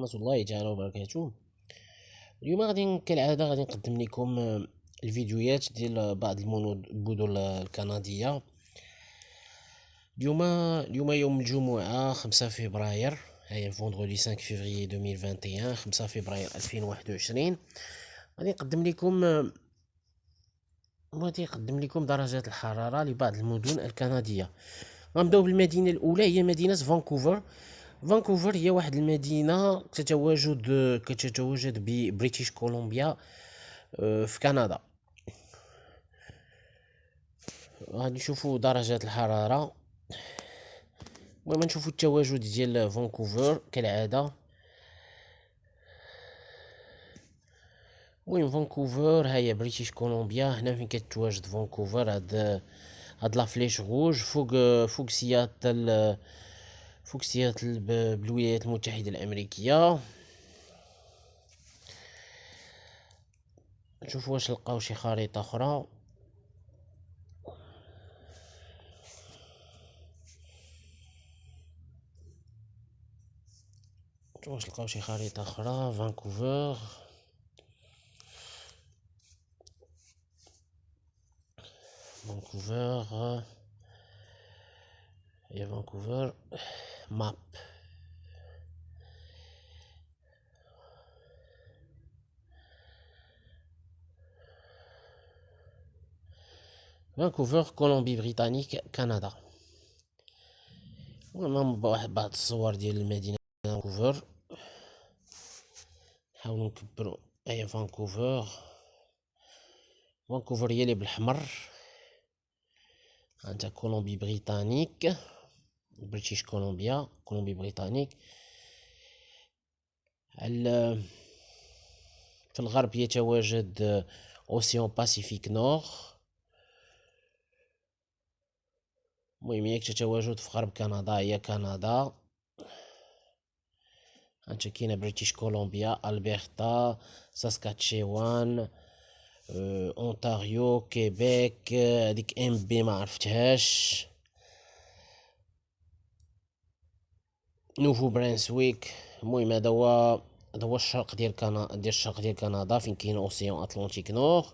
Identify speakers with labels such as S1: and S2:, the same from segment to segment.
S1: ورحمة الله تعالى وبركاته. اليوم غادي كالعادة غادي نقدم لكم الفيديوهات ديال بعض المدن الكندية. اليوم يوم الجمعة 5 فبراير، هي فوندغودي 5 فبراير 2021، 5 فبراير 2021. غادي نقدم لكم درجات الحرارة لبعض المدن الكندية. غنبداو بالمدينة الأولى، هي مدينة فانكوفر. فانكوفر هي واحد المدينة كتتواجد ببريتيش كولومبيا في كندا. غادي نشوفوا درجات الحرارة. المهم نشوفوا التواجد ديال فانكوفر كالعادة. المهم فانكوفر هي بريتيش كولومبيا، هنا فين كتواجد فانكوفر. هاد لا فليش روج فوق سياتل، بالولايات المتحدة الأمريكية. نشوفوا واش لقاو شي خريطة أخرى. واش لقاو شي خريطة أخرى. فانكوفر هي فانكوفر ماب. فانكوفر كولومبي بريطانيك كندا. المهم بعض الصور ديال المدينة فانكوفر. نحاولوا نكبروا. هي فانكوفر هي اللي بالحمر. انت كولومبي بريطانيك، بريتيش كولومبيا، كولومبي بريطانيك. في الغرب يتواجد اوسيان باسيفيك نور. المهم هي تتواجد في غرب كندا، هي كندا. هانت كاينه بريتيش كولومبيا، البرتا، ساسكاتشيوان، اونتاريو، كيبيك. هذيك ام بي ما عرفتهاش. نوفو برانسويك. المهم هذا هو الشرق ديال كندا، فين كاين اوسيان اطلنطيك نور،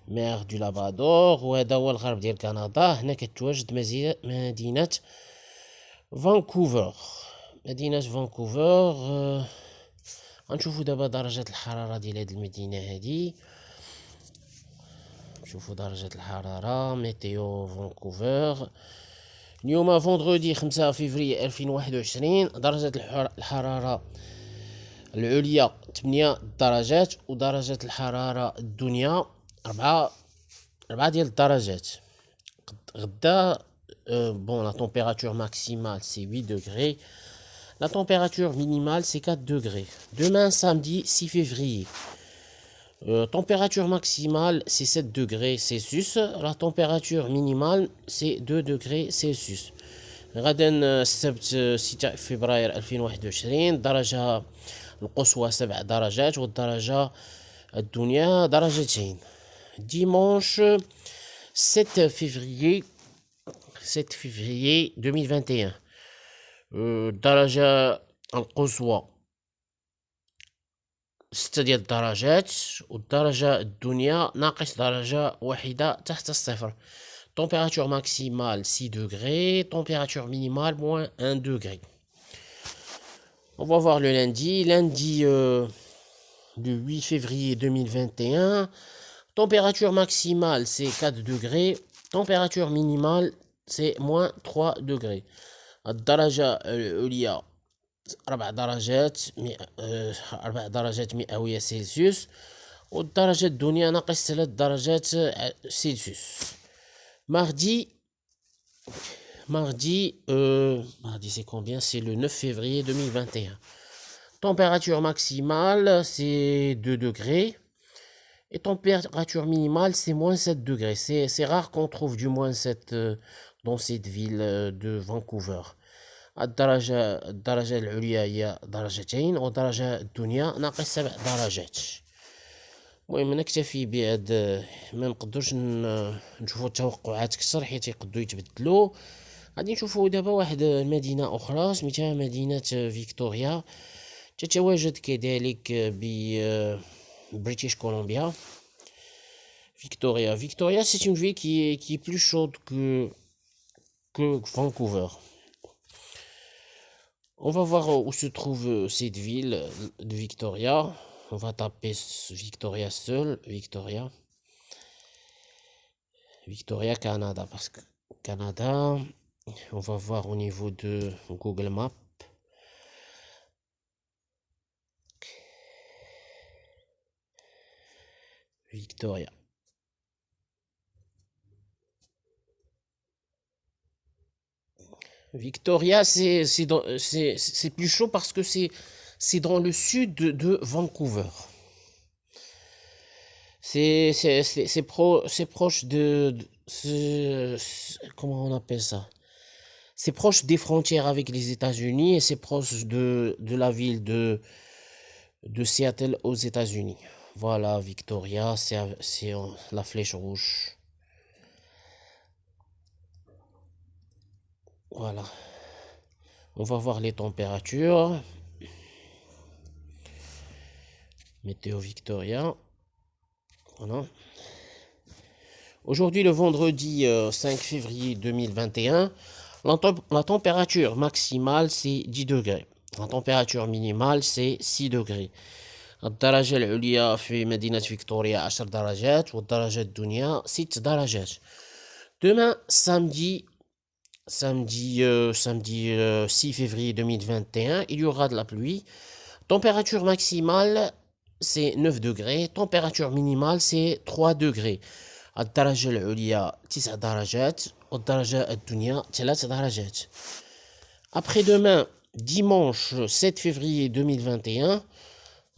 S1: مير دو لابادور. وهذا هو الغرب ديال كندا. هنا كتواجد مدينة فانكوفر. غنشوفوا دابا درجات الحرارة ديال هذه المدينة هذه. نشوفوا درجات الحرارة ميتيو فانكوفر. اليوم فوندغودي 5 فبراير 2021. درجة الحرارة العليا 8 درجات، ودرجة الحرارة الدنيا 4 ديال الدرجات. غدا la température maximale c'est 8 degrés. La température minimale c'est 4 degrés. Demain samedi 6 février. Température maximale c'est 7 degrés Celsius. La température minimale c'est 2 degrés Celsius. غدا السبت 6 فبراير 2021. درجة القصوى 7 درجات، والدرجة الدنيا درجتين. Dimanche 7 février 2021. الدرجة القصوى 6 ديال الدرجات، والدرجة الدنيا ناقص درجة واحدة تحت الصفر. Température maximale 6 degrés, température minimale moins 1 degré. On va voir le lundi. Le 8 février 2021. Température maximale c'est 4 degrés, température minimale c'est moins 3 degrés. الدرجة العليا 4 درجات مئوية سلسيوس، والدرجة الدنيا ناقص 3 درجات سلسيوس. Mardi c'est combien? C'est le 9 février 2021. Température maximale c'est 2 degrés. Et température minimale, c'est moins 7 degrés. C'est rare qu'on trouve du moins 7 dans cette ville de Vancouver. الدرجة العليا هي درجتين، والدرجة الدنيا ناقص 7 درجات. المهم نكتفي بهاد، ما نقدرش نشوفوا التوقعات كثر حيت يقدروا يتبدلوا. غادي نشوفوا دابا واحد المدينة أخرى سميتها مدينة فيكتوريا. تتواجد كذلك British Columbia. Victoria. Victoria, c'est une ville qui est plus chaude que Vancouver. On va voir où se trouve cette ville de Victoria. On va taper Victoria seul, Victoria. Victoria, Canada, parce que Canada, on va voir au niveau de Google Maps. Victoria. Victoria, c'est plus chaud parce que c'est dans le sud de Vancouver. C'est proche comment on appelle ça? C'est proche des frontières avec les États-Unis et c'est proche de la ville de Seattle aux États-Unis. Voilà, Victoria, c'est la flèche rouge. Voilà. On va voir les températures. Météo Victoria. Voilà. Aujourd'hui, le vendredi 5 février 2021, la température maximale, c'est 10 degrés. La température minimale, c'est 6 degrés. الدرجة العليا في مدينة فيكتوريا 10 درجات والدرجة الدنيا 6 درجات. Demain, samedi 6 février 2021, il y aura de la pluie. Température maximale, c'est 9 degrés. Température minimale, c'est 3 degrés. الدرجة العليا 9 درجات والدرجة الدنيا 3 درجات. Après-demain, dimanche 7 février 2021,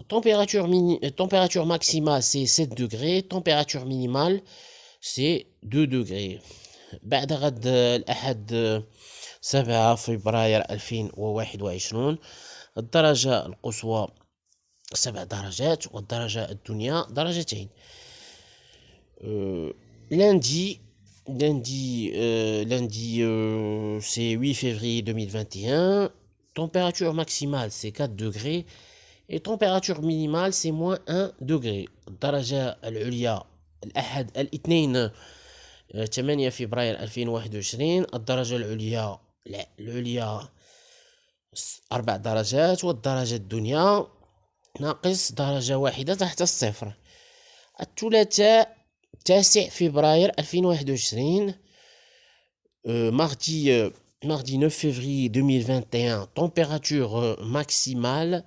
S1: température maximale, c'est 7 degrés. Température minimale, c'est 2 degrés. بعد غد الأحد 7 فبراير 2021 الدرجة القصوى 7 درجات والدرجة الدنيا درجتين. Lundi, c'est 8 février 2021. Température maximale, c'est 4 degrés. Et température minimale, c'est moins 1 degré. الدرجة العليا الأحد الاثنين 8 فبراير 2021 الدرجة العليا 4 درجات والدرجة الدنيا ناقص درجة واحدة تحت الصفر. الثلاثاء 9 فبراير 2021 mardi 9 février 2021 température maximale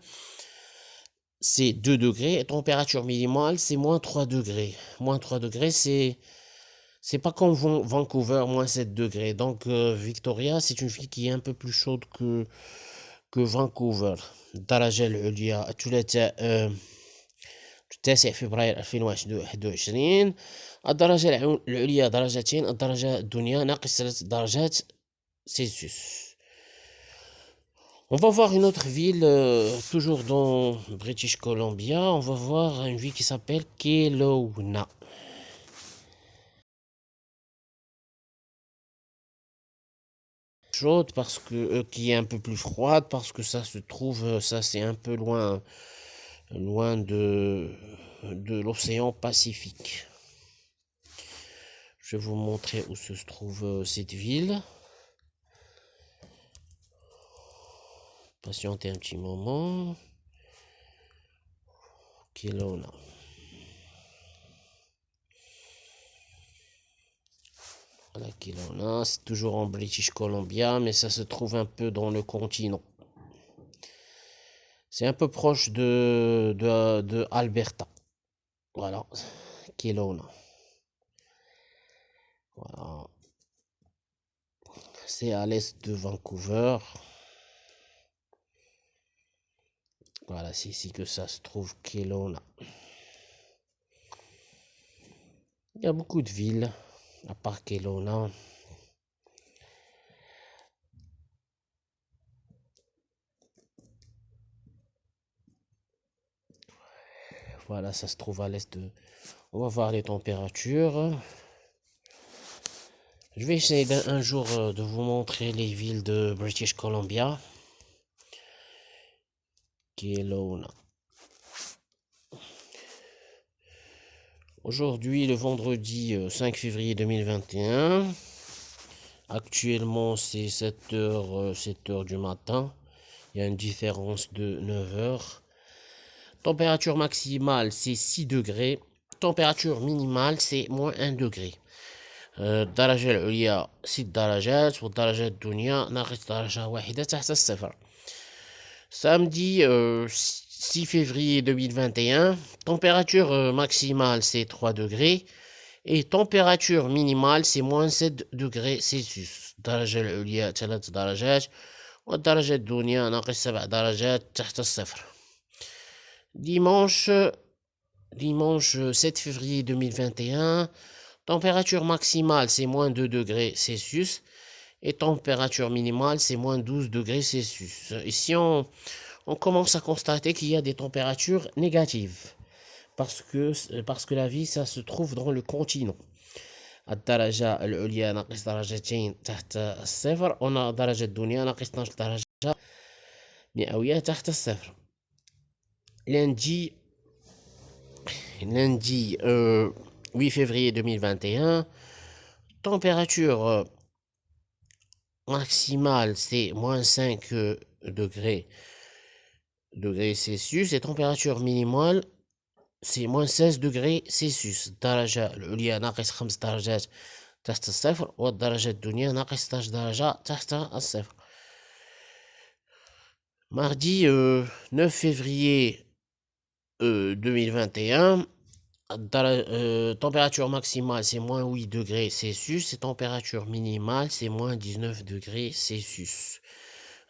S1: c'est 2 degrés et température minimale c'est moins 3 degrés. Moins 3 degrés c'est pas comme Vancouver, moins 7 degrés. Donc Victoria c'est une ville qui est un peu plus chaude que Vancouver. الدرجة العليا الثلاثاء 9 فبراير 2021 الدرجة العليا درجتين الدرجة الدنيا ناقص 3 درجات سلسيوس. On va voir une autre ville, toujours dans British Columbia. On va voir une ville qui s'appelle Kelowna. Chaude parce que qui est un peu plus froide parce que ça se trouve, ça c'est un peu loin de l'océan Pacifique. Je vais vous montrer où se trouve cette ville. Patientez un petit moment. Kelowna. Voilà, Kelowna, c'est toujours en British Columbia, mais ça se trouve un peu dans le continent. C'est un peu proche de Alberta. Voilà, Kelowna. Voilà. C'est à l'est de Vancouver. Voilà, c'est ici que ça se trouve, Kelowna. Il y a beaucoup de villes, à part Kelowna. Voilà, ça se trouve à l'est de... On va voir les températures. Je vais essayer un jour de vous montrer les villes de British Columbia. Kelowna. Aujourd'hui, le vendredi 5 février 2021. Actuellement, c'est 7h du matin. Il y a une différence de 9 heures. Température maximale, c'est 6 degrés. Température minimale, c'est moins 1 degré. الدرجة العليا 6 درجات والدرجة الدنيا ناقص درجة واحدة تحت الصفر. Samedi 6 février 2021, température maximale c'est 3 degrés et température minimale c'est moins 7 degrés Celsius. الدرجة العليا 3 درجات والدرجة الدنيا ناقص 7 درجات تحت الصفر. Dimanche 7 février 2021, température maximale c'est moins 2 degrés Celsius et température minimale c'est moins 12 degrés Celsius. Ici on commence à constater qu'il y a des températures négatives parce que la vie ça se trouve dans le continent. الدرجة العليا ناقص درجتين تحت الصفر ونا درجة الدنيا ناقص 12 درجة مئوية تحت الصفر. Lundi 8 février 2021, température maximale c'est moins 5 degrés Celsius et température minimale c'est moins 16 degrés Celsius. الدرجة العليا ناقص 5 درجات تحت الصفر والدرجة الدنيا ناقص 16 درجة تحت الصفر. Mardi 9 février 2021, température maximale c'est moins 8 degrés Celsius et température minimale c'est moins 19 degrés Celsius.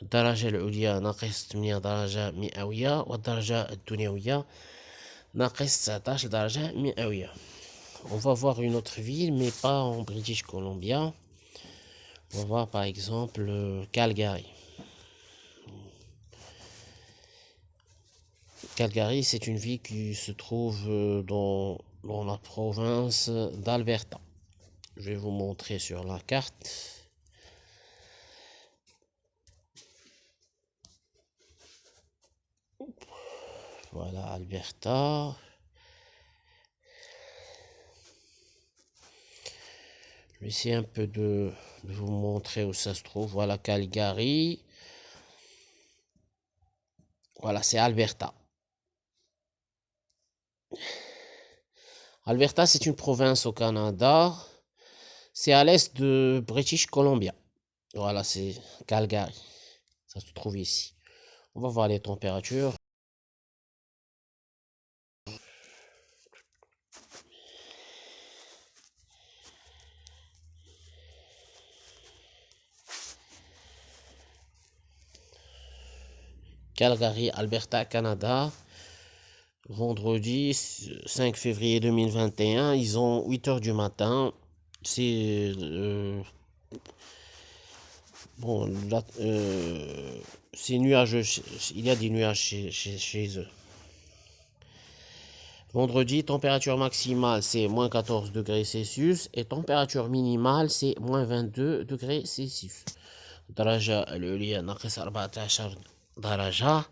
S1: الدرجة العليا ناقص 8 درجة مئوية والدرجة الدنيوية ناقص 19 درجة مئوية. On va voir une autre ville mais pas en British Columbia. On va voir par exemple Calgary. Calgary, c'est une ville qui se trouve dans la province d'Alberta. Je vais vous montrer sur la carte. Voilà, Alberta. Je vais essayer un peu de vous montrer où ça se trouve. Voilà, Calgary. Voilà, c'est Alberta. Alberta, c'est une province au Canada. C'est à l'est de British Columbia. Voilà, c'est Calgary. Ça se trouve ici. On va voir les températures. Calgary, Alberta, Canada. Vendredi 5 février 2021, ils ont 8 heures du matin. C'est bon, c'est nuageux. Il y a des nuages chez eux. Vendredi, température maximale c'est moins 14 degrés Celsius et température minimale c'est moins 22 degrés Celsius. الدرجة العليا ناقص 14 درجة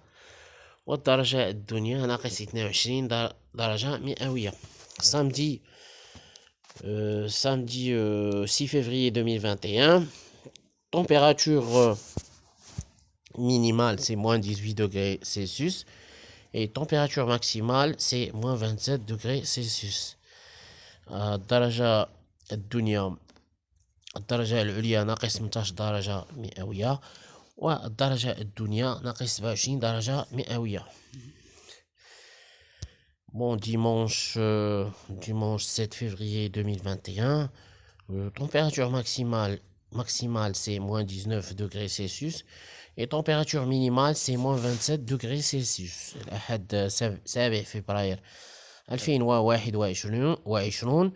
S1: والدرجة الدنيا ناقص 22 درجة مئوية. Samedi 6 février 2021, température minimale c'est moins 18 degrés Celsius et température maximale c'est moins 27 degrés Celsius. الدرجة الدنيا الدرجة العليا ناقص 18 درجة مئوية والدرجة الدنيا ناقص 27 درجة مئوية. Bon, dimanche 7 février 2021, température maximale c'est moins 19 degrés Celsius et température minimale c'est moins 27 degrés Celsius. الأحد 7 فبراير 2021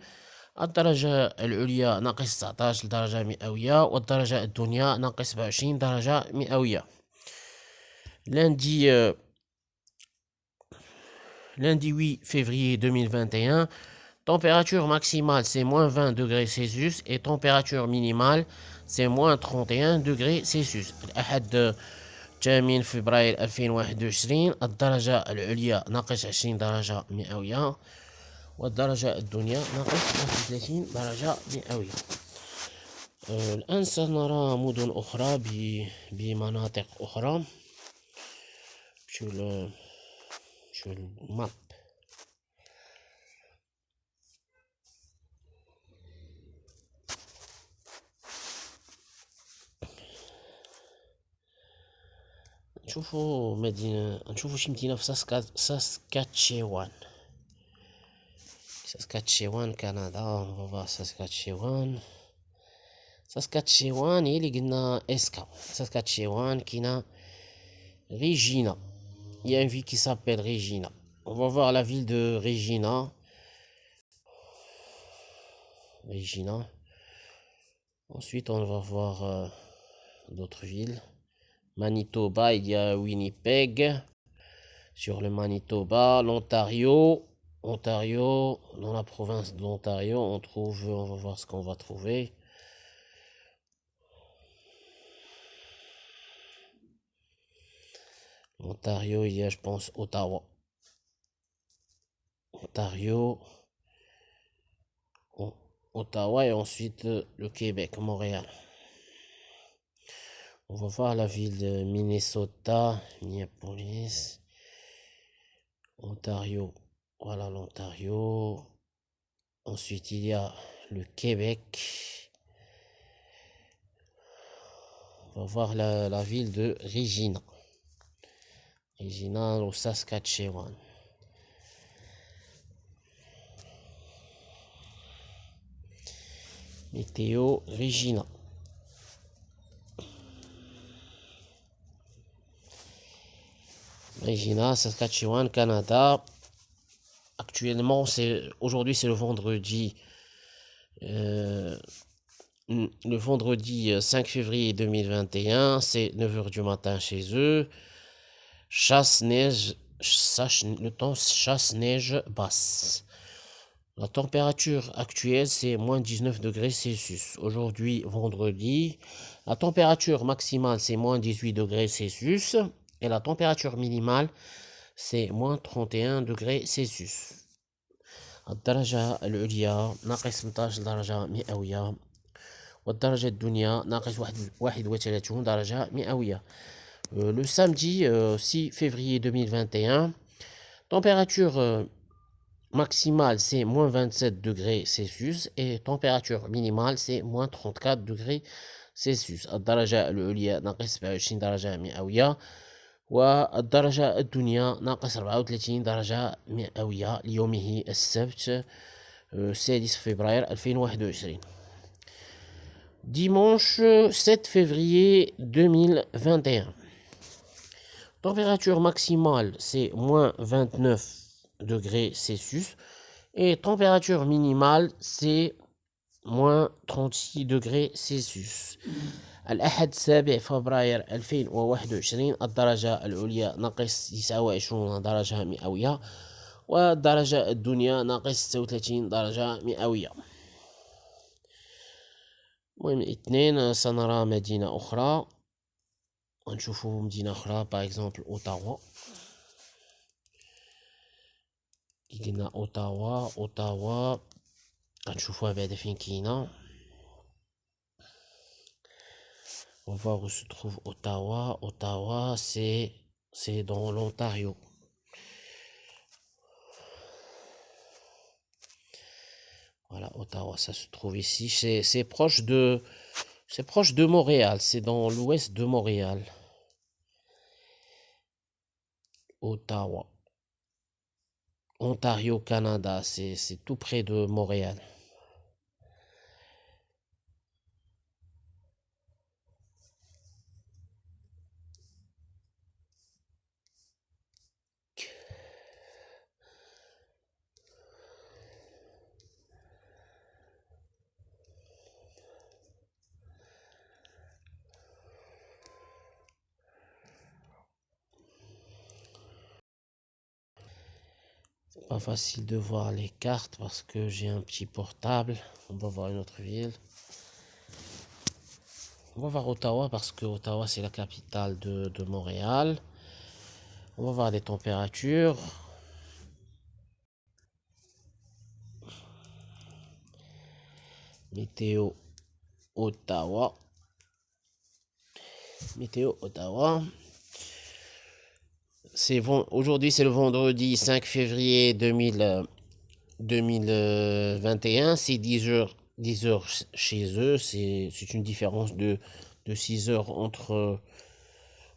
S1: الدرجة العليا ناقص 19 درجة مئوية والدرجة الدنيا ناقص 27 درجة مئوية. Lundi 8 février 2021, température maximale c'est moins 20 degrés Celsius et température minimale c'est moins 31 degrés Celsius. الأحد 8 فبراير 2021. الدرجة العليا ناقص 20 درجة مئوية، والدرجة الدنيا ناقص 31 درجة مئوية. الآن سنرى مدن أخرى بمناطق أخرى. شو الماب. نشوفوا شي مدينة في ساسكاتشيوان. ساسكاتشيوان كندا. ساسكاتشيوان هي اللي قلنا اسكا. ساسكاتشيوان كاينة Regina. Il y a une ville qui s'appelle Regina. On va voir la ville de Regina. Ensuite, on va voir d'autres villes. Manitoba, il y a Winnipeg. Sur le Manitoba, l'Ontario. Dans la province de l'Ontario, on va voir ce qu'on va trouver. Ontario, il y a, je pense, Ottawa. Ottawa et ensuite le Québec, Montréal. On va voir la ville de Minnesota, Minneapolis, Ontario. Voilà l'Ontario. Ensuite, il y a le Québec. On va voir la ville de Regina. Regina au Saskatchewan. Météo Regina. Regina, Saskatchewan, Canada. Actuellement, aujourd'hui, c'est le vendredi. Le vendredi 5 février 2021, c'est 9h du matin chez eux. Chasse-neige, le temps chasse-neige basse. La température actuelle, c'est moins 19 degrés Celsius. Aujourd'hui, vendredi, la température maximale, c'est moins 18 degrés Celsius. Et la température minimale, c'est moins 31 degrés Celsius. الدرجة العليا ناقص 18 درجة مئوية، والدرجة الدنيا ناقص 31 درجة مئوية. Le samedi 6 février 2021, température maximale c'est moins 27 degrés Celsius et température minimale c'est moins 34 degrés Celsius. الدرجة العليا ناقص 27 درجة مئوية، والدرجة الدنيا ناقص 34 درجة مئوية ليومه السبت 6 فبراير 2021. Dimanche 7 février 2021. Température maximale, c'est moins 29 degrés Celsius. Et température minimale, c'est moins 36 degrés Celsius. الأحد 7 فبراير 2021 الدرجة العليا ناقص 29 درجة مئوية، والدرجة الدنيا ناقص 36 درجة مئوية. المهم الاثنين سنرى مدينة أخرى. نشوفوا مدينة أخرى باغ اكزومبل أوتاوا. كي قلنا أوتاوا غنشوفوها بعدا فين كاينة. On va voir où se trouve Ottawa. Ottawa, c'est dans l'Ontario. Voilà, Ottawa, ça se trouve ici. C'est proche de Montréal. C'est dans l'ouest de Montréal. Ottawa. Ontario, Canada. C'est tout près de Montréal. C'est pas facile de voir les cartes parce que j'ai un petit portable. On va voir une autre ville. On va voir Ottawa parce que Ottawa c'est la capitale de Montréal. On va voir les températures. Météo Ottawa. Météo Ottawa. Aujourd'hui c'est le vendredi 5 février 2021. C'est 10 heures, 10 heures chez eux. C'est une différence de 6 heures entre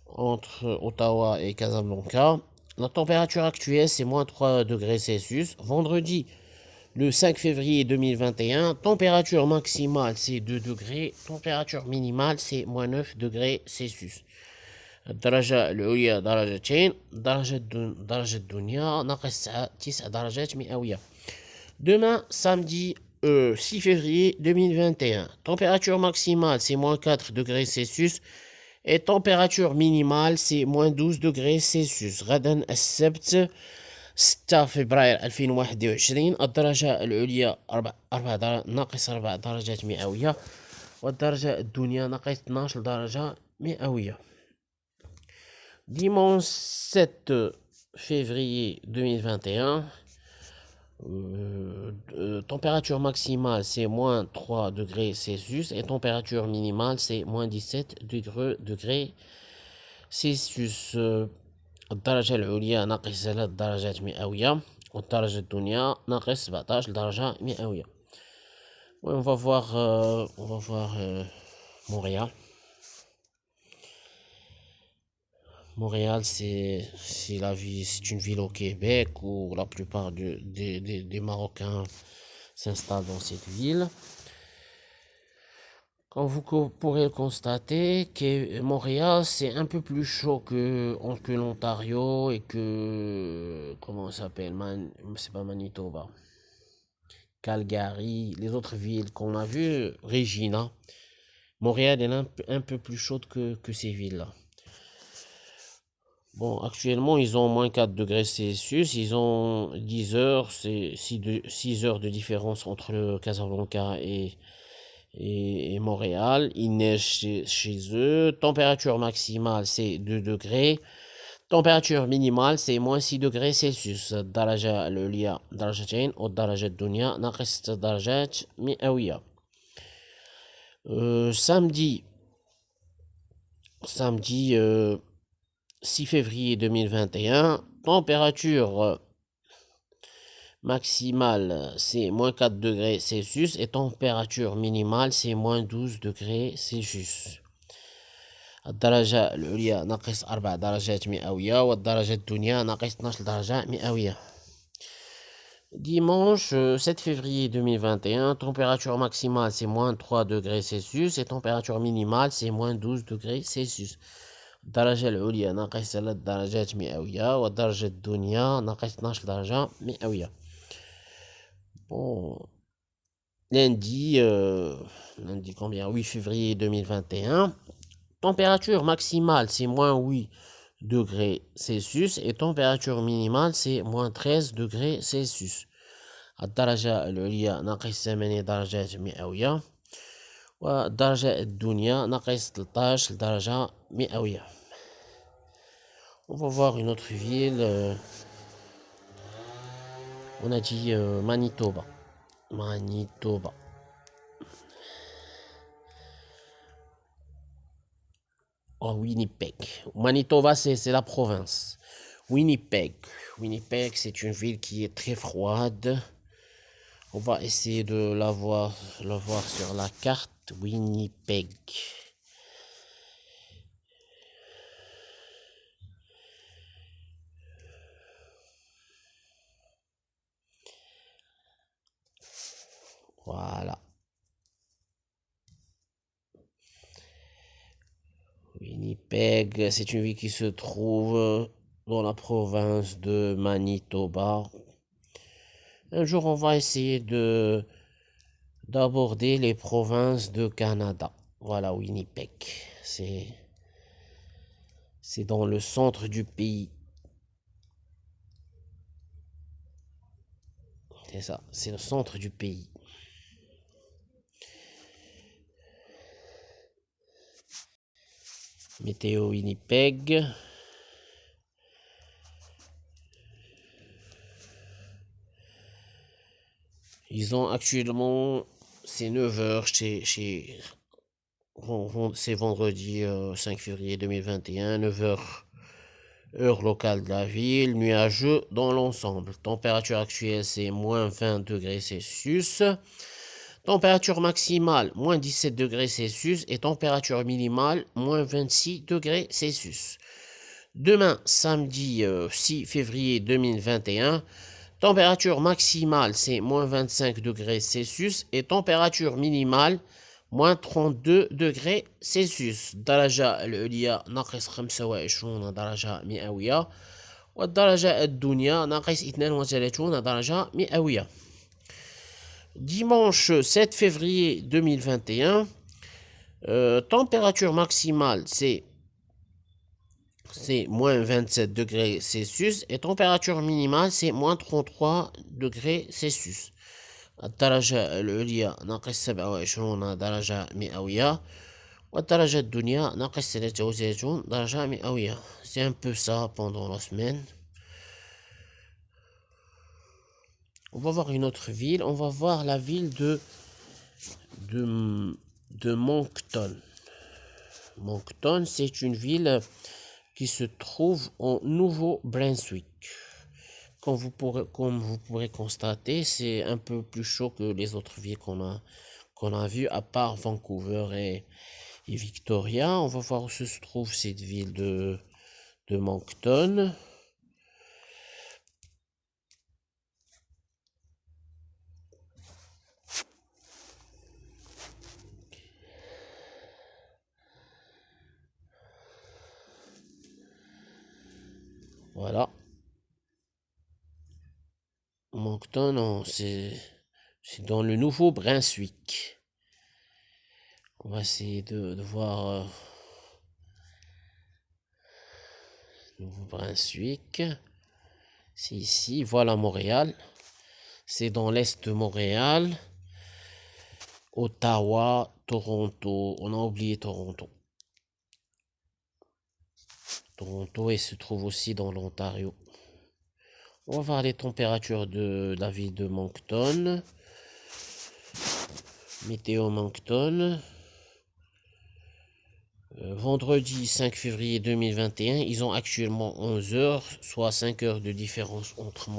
S1: Ottawa et Casablanca. La température actuelle, c'est moins 3 degrés Celsius. Vendredi, le 5 février 2021, température maximale, c'est 2 degrés. Température minimale, c'est moins 9 degrés Celsius. الدرجة العليا درجتين، درجة الدنيا ناقص 9 درجات مئوية. Demain, samedi 6 février 2021, température maximale, c'est moins 4 degrés Celsius. Et température minimale, c'est moins 12 degrés Celsius. غدا السبت 6 فبراير 2021 الدرجة العليا ناقص 4 درجات مئوية والدرجة الدنيا ناقص 12 درجة مئوية. Dimanche 7 février 2021, température maximale c'est moins 3 degrés Celsius et température minimale c'est moins 17 degrés Celsius. الدرجة العليا ناقص 3 درجات مئوية والدرجة الدنيا ناقص 17 درجة مئوية. On va voir Montréal. Montréal, c'est une ville au Québec où la plupart des Marocains s'installent dans cette ville. Comme vous pourrez le constater, que Montréal, c'est un peu plus chaud que l'Ontario et que, comment ça s'appelle, c'est pas Manitoba, Calgary, les autres villes qu'on a vues, Regina. Montréal est un peu plus chaude que ces villes-là. Bon, actuellement, ils ont moins 4 degrés Celsius, ils ont 10 heures, c'est 6 heures de différence entre le Casablanca et Montréal. Il neige chez eux. Température maximale, c'est 2 degrés. Température minimale, c'est moins 6 degrés Celsius. الدرجة العليا درجتين والدرجة الدنيا ناقص 6 درجات مئوية. Samedi 6 février 2021, température maximale c'est moins 4 degrés Celsius et température minimale c'est moins 12 degrés Celsius. الدرجة العليا ناقص 4 درجات مئوية والدرجة الدنيا ناقص 12 درجة مئوية. Dimanche 7 février 2021, température maximale c'est moins 3 degrés Celsius et température minimale c'est moins 12 degrés Celsius. الدرجة العليا ناقص 3 درجات مئوية والدرجة الدنيا ناقص 12 درجة مئوية. Bon, lundi combien? 8 février 2021, température maximale c'est moins 8 degrés Celsius et température minimale c'est moins 13 degrés Celsius. الدرجة العليا ناقص 8 درجات مئوية والدرجة الدنيا ناقص 13 درجة مئوية. On va voir une autre ville. On a dit Manitoba. Manitoba. Oh, Winnipeg. Manitoba, c'est la province. Winnipeg. Winnipeg, c'est une ville qui est très froide. On va essayer de la voir sur la carte. Winnipeg. Voilà. Winnipeg, c'est une ville qui se trouve dans la province de Manitoba. Un jour, on va essayer d'aborder les provinces de Canada. Voilà, Winnipeg. C'est dans le centre du pays. C'est ça, c'est le centre du pays. Météo Winnipeg. Ils ont actuellement, c'est 9 heures c'est vendredi 5 février 2021, 9 heures, heure locale de la ville, nuageux dans l'ensemble. Température actuelle, c'est moins 20 degrés Celsius. Température maximale, moins 17 degrés Celsius. Et température minimale, moins 26 degrés Celsius. Demain, samedi 6 février 2021, température maximale, c'est moins 25 degrés Celsius. Et température minimale, moins 32 degrés Celsius. الدرجة العليا ناقص 25 درجة مئوية والدرجة الدنيا ناقص 32 درجة مئوية. Dimanche 7 février 2021, température maximale c'est moins 27 degrés Celsius et température minimale c'est moins 33 degrés Celsius. الدرجة العليا ناقص 27 درجة مئوية والدرجة الدنيا ناقص 33 درجة مئوية. C'est un peu ça pendant la semaine. On va voir une autre ville. On va voir la ville de Moncton. Moncton, c'est une ville qui se trouve au Nouveau-Brunswick. Comme vous pourrez constater, c'est un peu plus chaud que les autres villes qu'on a vues, à part Vancouver et Victoria. On va voir où se trouve cette ville de Moncton. Voilà. Moncton, c'est dans le Nouveau-Brunswick. On va essayer de voir Nouveau-Brunswick. C'est ici. Voilà Montréal. C'est dans l'est de Montréal. Ottawa, Toronto. On a oublié Toronto. Toronto, il se trouve aussi dans l'Ontario. On va voir les températures de la ville de Moncton. Météo Moncton. Vendredi 5 février 2021, ils ont actuellement 11 heures, soit 5 heures de différence entre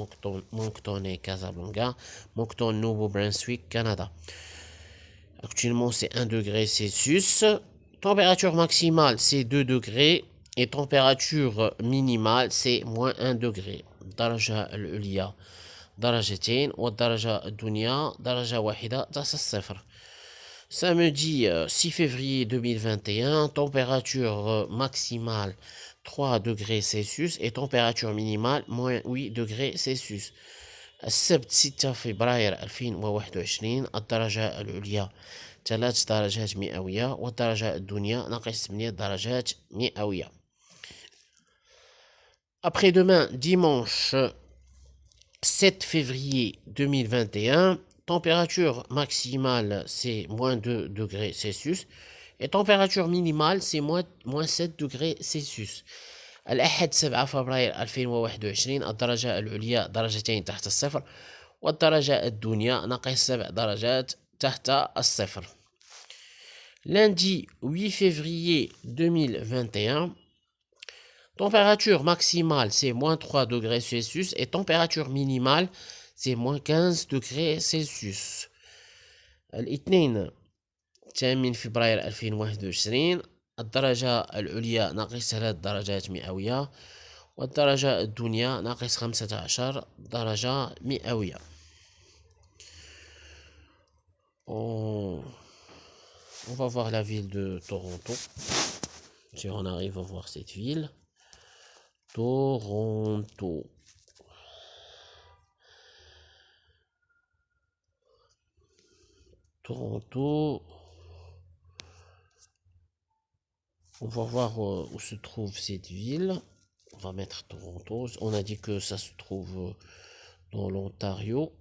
S1: Moncton et Casablanca. Moncton, Nouveau-Brunswick, Canada. Actuellement, c'est 1 degré Celsius. Température maximale, c'est 2 degrés. Et température minimale, c'est moins 1 degré. درجة العليا درجتين والدرجة الدنيا درجة واحدة تحت الصفر. Samedi 6 février 2021, température maximale 3 degrés Celsius et température minimale moins 8 degrés Celsius. السبت 6 فبراير 2021 الدرجة العليا 3 درجات مئوية والدرجة الدنيا ناقص 8 درجات مئوية. Après-demain, dimanche 7 février 2021, température maximale c'est moins 2 degrés Celsius et température minimale c'est moins 7 degrés Celsius. الأحد 7 فبراير 2021 الدرجة العليا درجتين تحت الصفر والدرجة الدنيا ناقص 7 درجات تحت الصفر. Lundi 8 février 2021, température maximale c'est moins 3 degrés Celsius et température minimale c'est moins 15 degrés Celsius. الاثنين 8 فبراير 2021 الدرجة العليا ناقص 3 درجات مئوية والدرجة الدنيا ناقص 15 درجة مئوية. On va voir la ville de Toronto. Si on arrive à voir cette ville. Toronto. Toronto. On va voir où se trouve cette ville. On va mettre Toronto. On a dit que ça se trouve dans l'Ontario.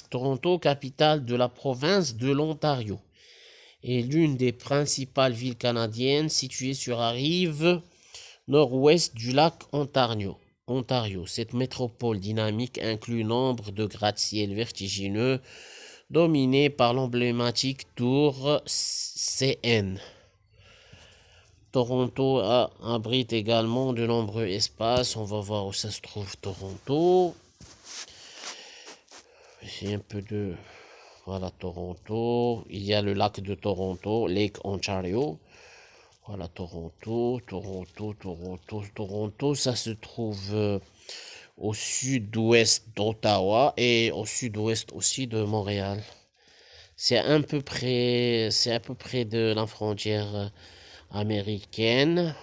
S1: Toronto, capitale de la province de l'Ontario, est l'une des principales villes canadiennes située sur la rive nord-ouest du lac Ontario. Cette métropole dynamique inclut nombre de gratte-ciel vertigineux dominés par l'emblématique tour CN. Toronto abrite également de nombreux espaces. On va voir où ça se trouve, Toronto. C'est un peu de... Voilà, Toronto. Il y a le lac de Toronto, Lake Ontario. Voilà, Toronto. Ça se trouve au sud-ouest d'Ottawa et au sud-ouest aussi de Montréal. C'est à peu près de la frontière américaine.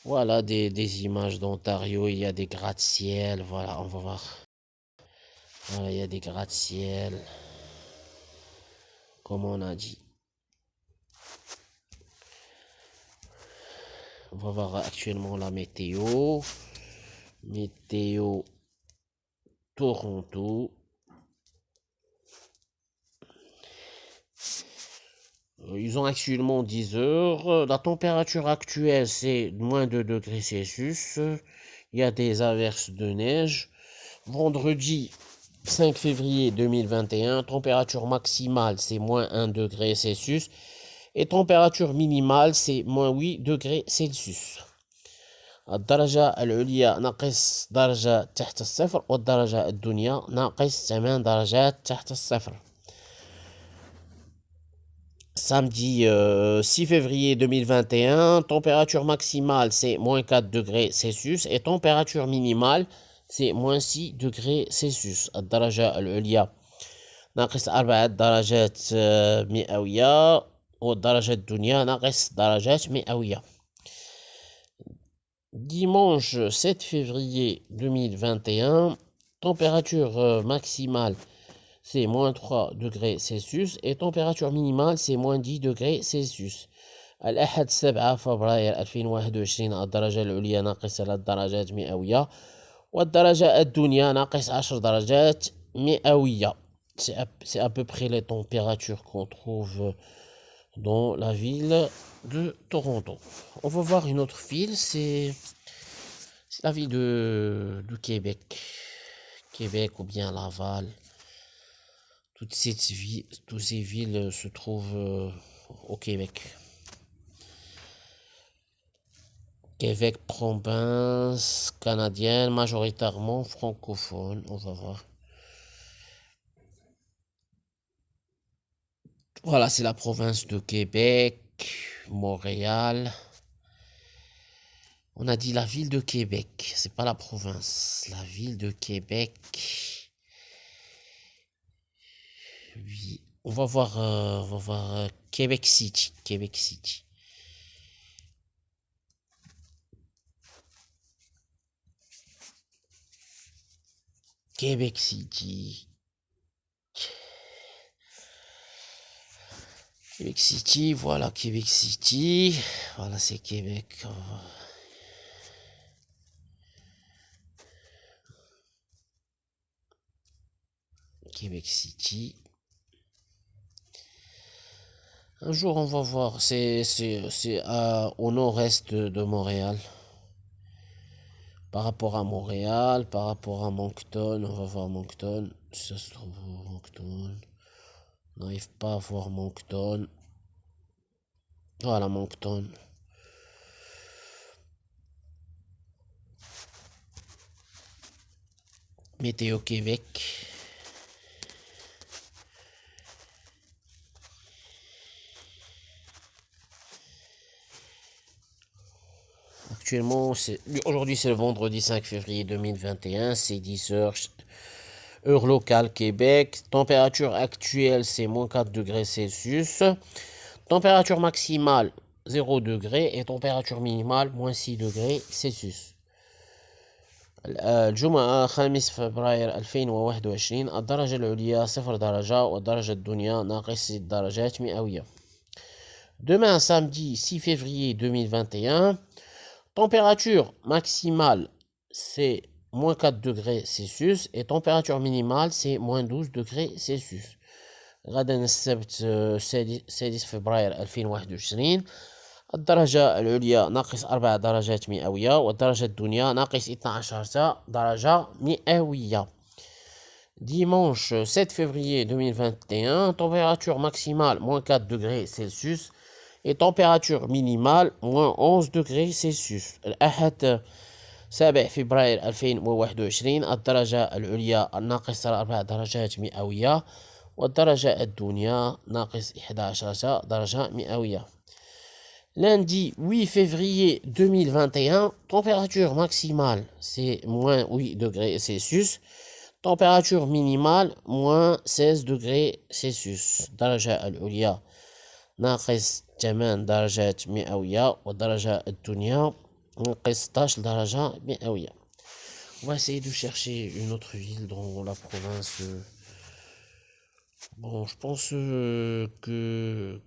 S1: Voilà des images d'Ontario. Il y a des gratte-ciel. Voilà, on va voir. Voilà, il y a des gratte-ciel. Comme on a dit. On va voir actuellement la météo. Météo Toronto. Ils ont actuellement 10 heures. La température actuelle, c'est moins 2 degrés Celsius. Il y a des averses de neige. Vendredi 5 février 2021, température maximale, c'est moins 1 degré Celsius. Et température minimale, c'est moins 8 degrés Celsius. الدرجة العليا ناقص درجة تحت الصفر والدرجة الدنيا ناقص 8 درجات تحت الصفر. Samedi 6 février 2021, température maximale c'est moins 4 degrés Celsius et température minimale c'est moins 6 degrés Celsius. الدرجة العليا ناقص 4 درجات مئوية والدرجة الدنيا ناقص درجات مئوية. Dimanche 7 février 2021, température maximale c'est moins 3 degrés Celsius et température minimale c'est moins 10 degrés Celsius. الأحد 7 فبراير 2021 الدرجة العليا ناقص 3 درجات مئوية والدرجة الدنيا ناقص 10 درجات مئوية. C'est à peu près les températures qu'on trouve dans la ville de Toronto. On va voir une autre ville, c'est la ville de Québec. Québec ou bien Laval. Toutes ces villes se trouvent au Québec. Québec, province canadienne, majoritairement francophone. On va voir. Voilà, c'est la province de Québec, Montréal. On a dit la ville de Québec, c'est pas la province. La ville de Québec. Oui, on va voir Québec City. Québec City. Québec City. Québec City, voilà Québec City. Voilà, c'est Québec. Québec City. Un jour, on va voir. C'est au nord-est de Montréal. Par rapport à Montréal, par rapport à Moncton, on va voir Moncton. Ça se trouve où, Moncton? On n'arrive pas à voir Moncton. Voilà, Moncton. Météo Québec. Actuellement, aujourd'hui c'est le vendredi 5 février 2021, c'est 10 heures, heure locale Québec. Température actuelle c'est moins 4 degrés Celsius. Température maximale 0 degré et température minimale moins 6 degrés Celsius. الجمعة 5 فبراير 2021 الدرجة العليا 0 درجة والدرجة الدنيا ناقص 6 درجات مئوية. Demain samedi 6 février 2021, température maximale c'est moins 4 degrés Celsius et température minimale c'est moins 12 degrés Celsius. غدا السبت 6 فبراير 2021 الدرجة العليا ناقص 4 درجات مئوية والدرجة الدنيا ناقص 12 درجة مئوية. Dimanche 7 février 2021, température maximale moins 4 degrés Celsius et température minimale moins 11 degrés Celsius. الأحد 7 فبراير 2021 الدرجة العليا ناقص 4 درجات مئوية والدرجة الدنيا ناقص 11 درجة مئوية. Lundi 8 février 2021, température maximale c'est moins 8 degrés Celsius, température minimale moins 16 degrés Celsius. درجة العليا ناقص 8 درجات مئوية والدرجة الدنيا ناقص 16 درجة مئوية. On va essayer de chercher une autre ville dans la province. Bon, je pense que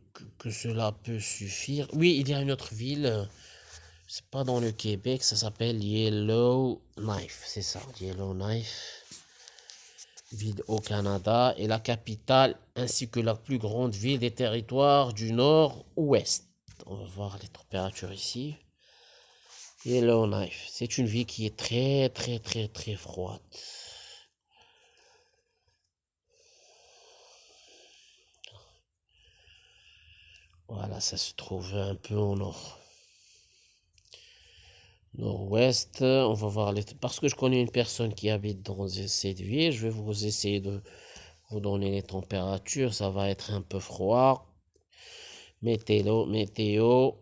S1: cela peut suffire. Oui, il y a une autre ville. C'est pas dans le Québec, ça s'appelle Yellowknife. C'est ça, Yellowknife. Ville au Canada et la capitale ainsi que la plus grande ville des territoires du nord-ouest. On va voir les températures ici. Yellowknife, c'est une ville qui est très froide. Voilà, ça se trouve un peu au nord-ouest. On va voir parce que je connais une personne qui habite dans cette ville, je vais vous essayer de vous donner les températures. Ça va être un peu froid. Météo,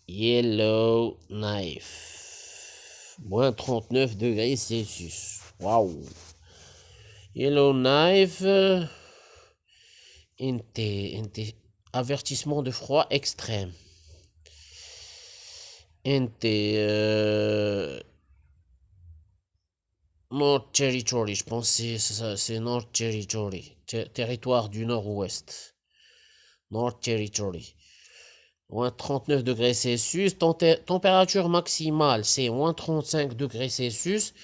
S1: Yellowknife. Moins 39 degrés Celsius. Waouh. Yellowknife. Avertissement de froid extrême. North Territory, je pense que c'est North Territory, territoire du nord-ouest. North Territory. Moins 39 degrés Celsius. Température maximale, c'est moins 35 degrés Celsius.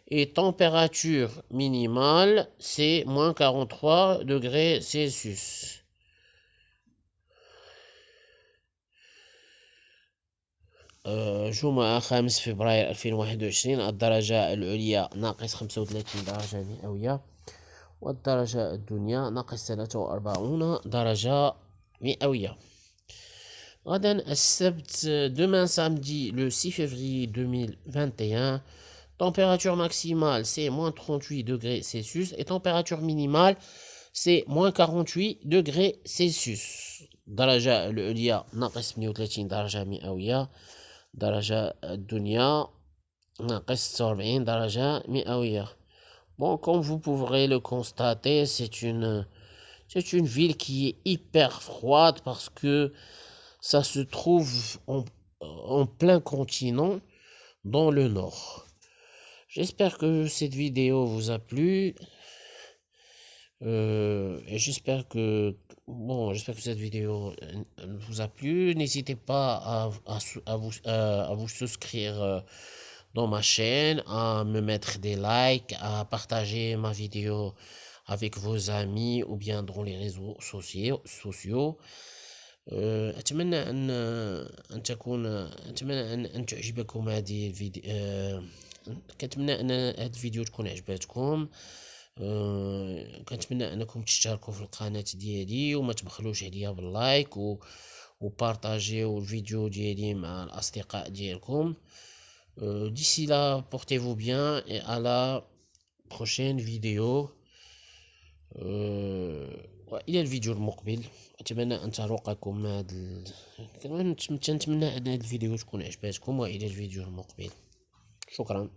S1: Et température minimale, c'est moins 43 degrés Celsius. جمعة 5 فبراير 2021 الدرجة العليا ناقص 35 درجة مئوية والدرجة الدنيا ناقص 43 درجة مئوية. غدا السبت demain samedi le 6 février 2021, température maximale c'est moins 38 degrés Celsius et température minimale c'est moins 48 degrés Celsius. الدرجة العليا ناقص 38 درجة مئوية درجة الدنيا ناقص 49 درجة مئوية. Bon, comme vous pourrez le constater, c'est une ville qui est hyper froide parce que ça se trouve en plein continent dans le nord. J'espère que cette vidéo vous a plu. Et j'espère que cette vidéo vous a plu. N'hésitez pas à vous souscrire dans ma chaîne, à me mettre des likes, à partager ma vidéo avec vos amis ou bien dans les réseaux sociaux. أتمنى أن تعجبكم هذه الفيديو. كنتمنى أن هذا الفيديو تكون عجبتكم. كنتمنى انكم تشتركوا في القناه ديالي وما تبخلوش عليا باللايك وبارطاجيو الفيديو ديالي مع الاصدقاء ديالكم. d'ici là portez-vous bien et à la prochaine vidéo. والى الفيديو المقبل. اتمنى ان تروقكم كنتمنى ان الفيديو تكون عجبتكم والى الفيديو المقبل. شكرا.